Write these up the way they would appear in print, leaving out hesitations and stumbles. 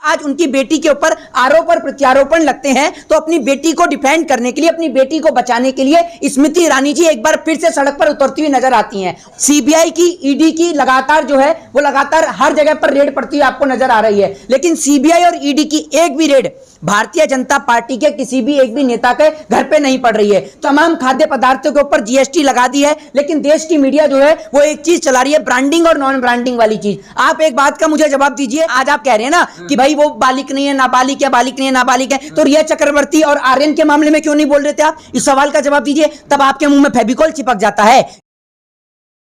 आज उनकी बेटी के ऊपर आरोप और प्रत्यारोपण लगते हैं तो अपनी बेटी को डिफेंड करने के लिए, अपनी बेटी को बचाने के लिए स्मृति ईरानी जी एक बार फिर से सड़क पर उतरती हुई नजर आती हैं। सीबीआई की, ईडी की लगातार जो है वो लगातार हर जगह पर रेड पड़ती हुई आपको नजर आ रही है, लेकिन सीबीआई और ईडी की एक भी रेड भारतीय जनता पार्टी के किसी भी एक भी नेता के घर पे नहीं पड़ रही है। तमाम खाद्य पदार्थों के ऊपर जीएसटी लगा दी है, लेकिन देश की मीडिया जो है वो एक चीज चला रही है, ब्रांडिंग और नॉन ब्रांडिंग वाली चीज। आप एक बात का मुझे जवाब दीजिए, आज आप कह रहे हैं ना कि भाई वो बालिक नहीं है, नाबालिग है, बालिक नहीं है, नाबालिग है, तो रिया चक्रवर्ती और आर्यन के मामले में क्यों नहीं बोल रहे थे आप? इस सवाल का जवाब दीजिए, तब आपके मुंह में फेविकॉल चिपक जाता है।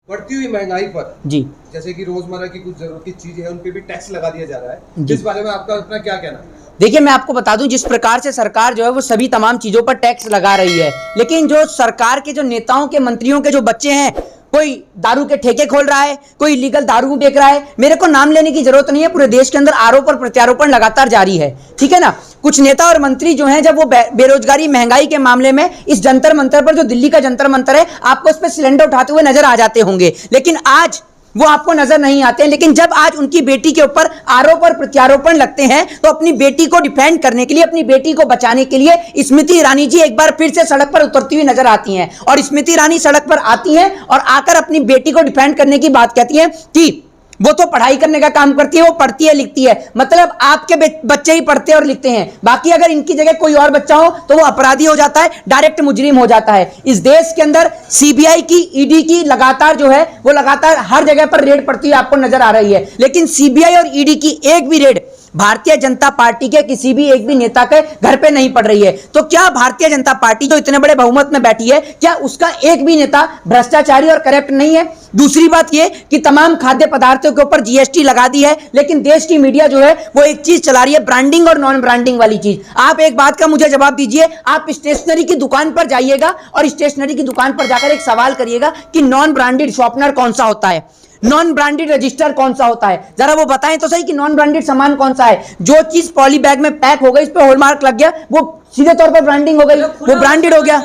बढ़ती हुई महंगाई पर जी, जैसे कि रोजमर्रा की कुछ जरूरत की चीजें हैं उन पे भी टैक्स लगा दिया जा रहा है, इस बारे में आपका अपना क्या कहना है? देखिए मैं आपको बता दूं, जिस प्रकार से सरकार जो है वो सभी तमाम चीजों पर टैक्स लगा रही है, लेकिन जो सरकार के जो नेताओं के, मंत्रियों के जो बच्चे हैं, कोई दारू के ठेके खोल रहा है, कोई इलीगल दारू बेच रहा है। मेरे को नाम लेने की जरूरत नहीं है, पूरे देश के अंदर आरोप और प्रत्यारोपण लगातार जारी है, ठीक है ना। कुछ नेता और मंत्री जो हैं, जब वो बेरोजगारी, महंगाई के मामले में इस जंतर मंतर पर, जो दिल्ली का जंतर मंतर है, आपको उस पर सिलेंडर उठाते हुए नजर आ जाते होंगे, लेकिन आज वो आपको नजर नहीं आते हैं। लेकिन जब आज उनकी बेटी के ऊपर आरोप और प्रत्यारोपण लगते हैं तो अपनी बेटी को डिफेंड करने के लिए, अपनी बेटी को बचाने के लिए स्मृति ईरानी जी एक बार फिर से सड़क पर उतरती हुई नजर आती हैं। और स्मृति ईरानी सड़क पर आती हैं और आकर अपनी बेटी को डिफेंड करने की बात कहती हैं कि वो तो पढ़ाई करने का काम करती है, वो पढ़ती है, लिखती है। मतलब आपके बच्चे ही पढ़ते और लिखते हैं, बाकी अगर इनकी जगह कोई और बच्चा हो तो वो अपराधी हो जाता है, डायरेक्ट मुजरिम हो जाता है। इस देश के अंदर सीबीआई की, ईडी की लगातार जो है वो लगातार हर जगह पर रेड पड़ती हुई आपको नजर आ रही है, लेकिन सीबीआई और ईडी की एक भी रेड भारतीय जनता पार्टी के किसी भी एक भी नेता के घर पे नहीं पड़ रही है। तो क्या भारतीय जनता पार्टी जो इतने बड़े बहुमत में बैठी है, क्या उसका एक भी नेता भ्रष्टाचारी और करप्ट नहीं है? दूसरी बात यह कि तमाम खाद्य पदार्थों के ऊपर जीएसटी लगा दी है, लेकिन देश की मीडिया जो है वो एक चीज चला रही है, ब्रांडिंग और नॉन ब्रांडिंग वाली चीज। आप एक बात का मुझे जवाब दीजिए, आप स्टेशनरी की दुकान पर जाइएगा और स्टेशनरी की दुकान पर जाकर एक सवाल करिएगा कि नॉन ब्रांडेड शॉर्पनर कौन सा होता है, नॉन ब्रांडेड रजिस्टर कौन सा होता है, जरा वो बताएं तो सही कि नॉन ब्रांडेड सामान कौन सा है। जो चीज पॉली बैग में पैक हो गई, इस पे हॉलमार्क लग गया, वो सीधे तौर पर ब्रांडिंग हो गई, वो ब्रांडेड हो गया।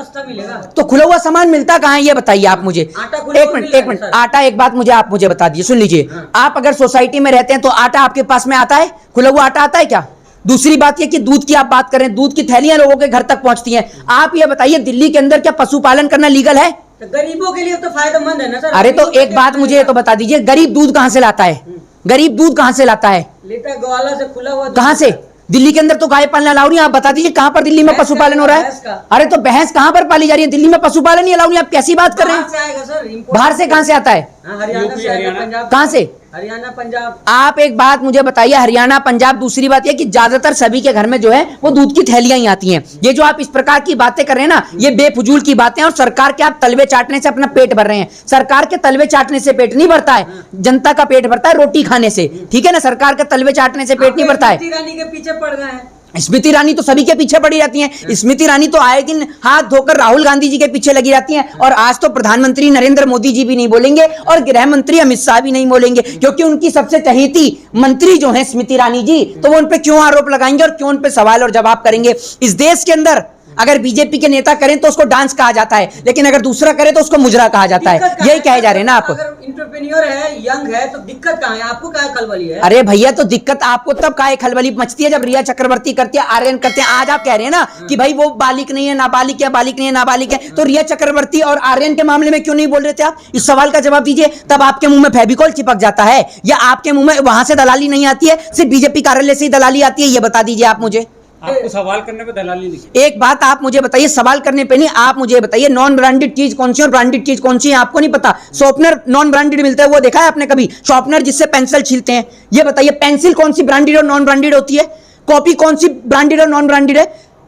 तो खुला हुआ सामान मिलता कहां है ये बताइए आप मुझे। एक मिनट, आटा, एक बात मुझे आप मुझे बता दीजिए, सुन लीजिए। आप अगर सोसाइटी में रहते हैं तो आटा आपके पास में आता है, खुला हुआ आटा आता है क्या? दूसरी बात यह कि दूध की आप बात करें, दूध की थैलियां लोगों के घर तक पहुंचती हैं। आप ये बताइए, दिल्ली के अंदर क्या पशुपालन करना लीगल है? गरीबों के लिए तो फायदेमंद है ना सर। अरे तो एक बात मुझे तो बता दीजिए, गरीब दूध कहां से लाता है? गरीब दूध कहां से लाता है? लेता गौवाला से, खुला हुआ। कहां से? दिल्ली के अंदर तो गाय पालना अलाउ नहीं। आप बता दीजिए कहां पर दिल्ली में पशुपालन हो रहा है? अरे तो भैंस कहां पर पाली जा रही है? दिल्ली में पशुपालन ही अलाउ नहीं। आप कैसी बात कर रहे हैं? बाहर से कहां से आता है? हरियाणा, कहां से? हरियाणा, पंजाब। आप एक बात मुझे बताइए, हरियाणा, पंजाब। दूसरी बात यह कि ज्यादातर सभी के घर में जो है वो दूध की थैलियां ही आती हैं। ये जो आप इस प्रकार की बातें कर रहे हैं ना, ये बेफजूल की बातें हैं, और सरकार के आप तलवे चाटने से अपना पेट भर रहे हैं। सरकार के तलवे चाटने से पेट नहीं भरता है, जनता का पेट भरता है रोटी खाने से, ठीक है ना। सरकार के तलवे चाटने से पेट नहीं भरता है। स्मृति ईरानी के पीछे पड़ गए हैं। स्मृति ईरानी तो सभी के पीछे पड़ी रहती हैं। स्मृति ईरानी तो आए दिन हाथ धोकर राहुल गांधी जी के पीछे लगी रहती हैं, और आज तो प्रधानमंत्री नरेंद्र मोदी जी भी नहीं बोलेंगे और गृह मंत्री अमित शाह भी नहीं बोलेंगे, क्योंकि उनकी सबसे चहेती मंत्री जो है स्मृति ईरानी जी, तो वो उन पे क्यों आरोप लगाएंगे और क्यों उन पे सवाल और जवाब करेंगे? इस देश के अंदर अगर बीजेपी के नेता करें तो उसको डांस कहा जाता है, लेकिन अगर दूसरा करे तो उसको मुजरा कहा जाता है। यही कहे जा रहे हैं ना आप। अगर एंटरप्रेन्योर है, यंग है, तो दिक्कत कहां है? आपको क्या खलबली है? अरे भैया, तो दिक्कत आपको तब काहे खलबली मचती है जब रिया चक्रवर्ती करती है, आर्यन करते हैं। आज आप कह रहे हैं ना कि भाई वो बालिक नहीं है, नाबालिग है, बालिक नहीं है, नाबालिग है, तो रिया चक्रवर्ती और आर्यन के मामले में क्यों नहीं बोल रहे थे आप? इस सवाल का जवाब दीजिए, तब आपके मुंह में फेविकॉल चिपक जाता है, या आपके मुंह में वहां से दलाली नहीं आती है, सिर्फ बीजेपी कार्यालय से ही दलाली आती है? ये बता दीजिए आप मुझे। आपको सवाल करने पे दलाली नहीं। एक बात आप मुझे बताइए, सवाल करने पे नहीं, आप मुझे बताइए नॉन ब्रांडेड चीज कौन सी और ब्रांडेड चीज कौन सी है? आपको नहीं पता? शॉर्पनर नॉन ब्रांडेड मिलता है, वो देखा है आपने कभी? शॉर्पनर जिससे पेंसिल छीलते हैं, ये बताइए पेंसिल कौन सी ब्रांडेड और नॉन ब्रांडेड होती है? कॉपी कौन सी ब्रांडेड और नॉन ब्रांडेड है?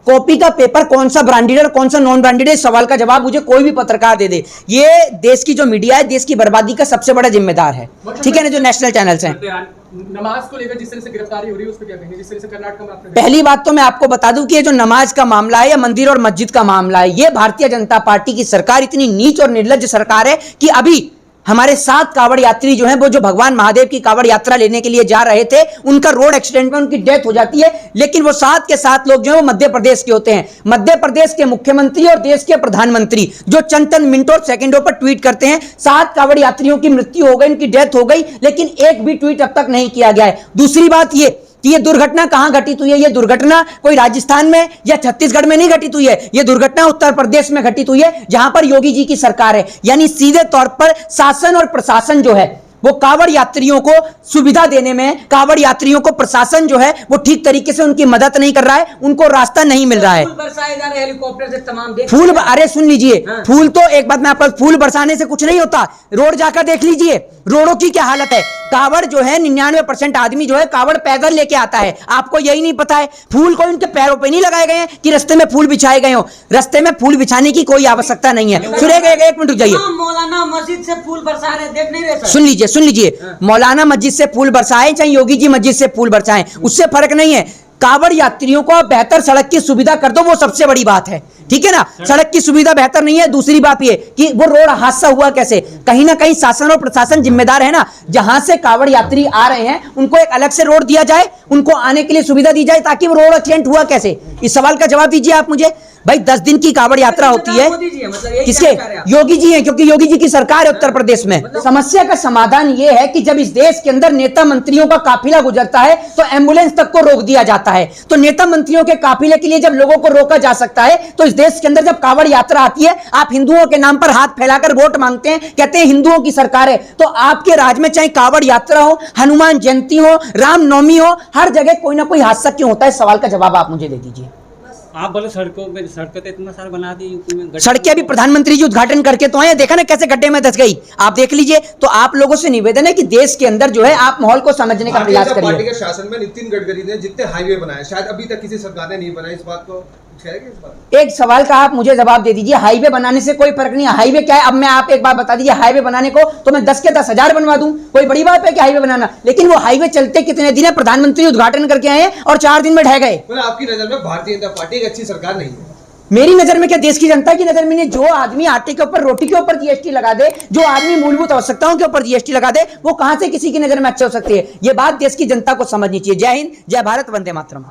कॉपी का पेपर कौन सा ब्रांडेड और कौन सा नॉन ब्रांडेड है? इस सवाल का जवाब मुझे कोई भी पत्रकार दे दे। ये देश की जो मीडिया है, देश की बर्बादी का सबसे बड़ा जिम्मेदार है, ठीक है ना, जो नेशनल चैनल्स हैं। नमाज को लेकर जिस तरह से गिरफ्तारी हो रही है उस पर क्या कहेंगे? जिस तरह से कर्नाटक में आपने पहली बात तो मैं आपको बता दूं कि ये जो नमाज का मामला है या मंदिर और मस्जिद का मामला है, ये भारतीय जनता पार्टी की सरकार इतनी नीच और निर्लज्ज सरकार है कि अभी हमारे 7 कावड़ यात्री जो हैं, वो जो भगवान महादेव की कावड़ यात्रा लेने के लिए जा रहे थे, उनका रोड एक्सीडेंट में उनकी डेथ हो जाती है, लेकिन वो 7 के 7 लोग जो हैं वो मध्य प्रदेश के होते हैं। मध्य प्रदेश के मुख्यमंत्री और देश के प्रधानमंत्री जो चंद मिनटों और सेकंडों पर ट्वीट करते हैं, 7 कावड़ यात्रियों की मृत्यु हो गई, उनकी डेथ हो गई, लेकिन एक भी ट्वीट अब तक नहीं किया गया है। दूसरी बात ये कि ये दुर्घटना कहां घटित हुई है। ये दुर्घटना कोई राजस्थान में या छत्तीसगढ़ में नहीं घटित हुई है, ये दुर्घटना उत्तर प्रदेश में घटित हुई है, जहां पर योगी जी की सरकार है। यानी सीधे तौर पर शासन और प्रशासन जो है वो कांवड़ यात्रियों को सुविधा देने में, कांवड़ यात्रियों को प्रशासन जो है वो ठीक तरीके से उनकी मदद नहीं कर रहा है, उनको रास्ता नहीं मिल रहा है। फूल बरसाए जा रहे हैं हेलीकॉप्टर से तमाम देख फूल, रहे हैं। अरे सुन लीजिए, हाँ। फूल तो एक बात मैं आपको, फूल बरसाने से कुछ नहीं होता, रोड जाकर देख लीजिए रोडों की क्या हालत है। कावड़ जो है 99% आदमी जो है कावड़ पैदल लेके आता है, आपको यही नहीं पता है। फूल कोई उनके पैरों पे नहीं लगाए गए हैं कि रास्ते में फूल बिछाए गए हो, रास्ते में फूल बिछाने की कोई आवश्यकता नहीं है। सुनिए, एक मिनट रुक जाइए। हाँ, मौलाना मस्जिद से फूल बरसा रहे, देख नहीं रहे सर? सुन लीजिए, मौलाना मस्जिद से फूल बरसाएं चाहे योगी जी मस्जिद से फूल बरसाएं, उससे फर्क नहीं है। कावड़ यात्रियों को बेहतर सड़क की सुविधा कर दो, वो सबसे बड़ी बात है, ठीक है ना। सड़क की सुविधा बेहतर नहीं है। दूसरी बात ये कि वो रोड हादसा हुआ कैसे, कहीं ना कहीं शासन और प्रशासन जिम्मेदार है ना। जहां से कावड़ यात्री आ रहे हैं उनको एक अलग से रोड दिया जाए, उनको आने के लिए सुविधा दी जाए, ताकि वो रोड एक्सीडेंट हुआ कैसे। इस सवाल का जवाब दीजिए आप मुझे। भाई 10 दिन की कावड़ यात्रा होती है, किसके? योगी जी हैं, क्योंकि योगी जी की सरकार है उत्तर प्रदेश में। समस्या का समाधान यह है कि जब इस देश के अंदर नेता मंत्रियों का काफिला गुजरता है तो एम्बुलेंस तक को रोक दिया जाता है। तो नेता मंत्रियों के काफिले के लिए जब लोगों को रोका जा सकता है, तो इस देश के अंदर जब कावड़ यात्रा आती है, आप हिंदुओं के नाम पर हाथ फैलाकर वोट मांगते हैं, कहते हैं हिंदुओं की सरकार है। तो आपके राज्य में चाहे कावड़ यात्रा हो, हनुमान जयंती हो, रामनवमी हो, हर जगह कोई ना कोई हादसा क्यों होता है? इस सवाल का जवाब आप मुझे दे दीजिए। आप बोले सड़कें तो इतना सारा बना दी यूपी में, सड़कें अभी प्रधानमंत्री जी उद्घाटन करके तो आए, देखा ना कैसे गड्ढे में धंस गई, आप देख लीजिए। तो आप लोगों से निवेदन है कि देश के अंदर जो है आप माहौल को समझने का प्रयास भारतीय जनता पार्टी करिए। के शासन में नितिन गडकरी ने जितने हाईवे बनाए, शायद अभी तक किसी सरकार ने नहीं बनाए। इस बात को कुछ कहेंगे? इस बात एक सवाल का आप मुझे जवाब दे दीजिए। हाईवे बनाने से कोई फर्क नहीं है। हाईवे क्या है? अब मैं आप एक बात बता दीजिए, हाईवे बनाने को तो मैं 10 के 10,000 बनवा दूं, कोई बड़ी बात है कि हाईवे बनाना? लेकिन वो हाईवे चलते कितने दिन है? प्रधानमंत्री उद्घाटन करके आए और 4 दिन में ढह गए। मतलब आपकी नजर में भारतीय जनता पार्टी एक अच्छी सरकार नहीं है? मेरी नजर में क्या, देश की जनता की नजर में नहीं। जो आदमी आटे के ऊपर, रोटी के ऊपर जीएसटी लगा दे, जो आदमी मूलभूत आवश्यकताओं के ऊपर जीएसटी लगा दे, वो कहां से किसी की नजर में अच्छे हो सकती है? ये बात देश की जनता को समझनी चाहिए। जय हिंद, जय भारत, वंदे मातरम।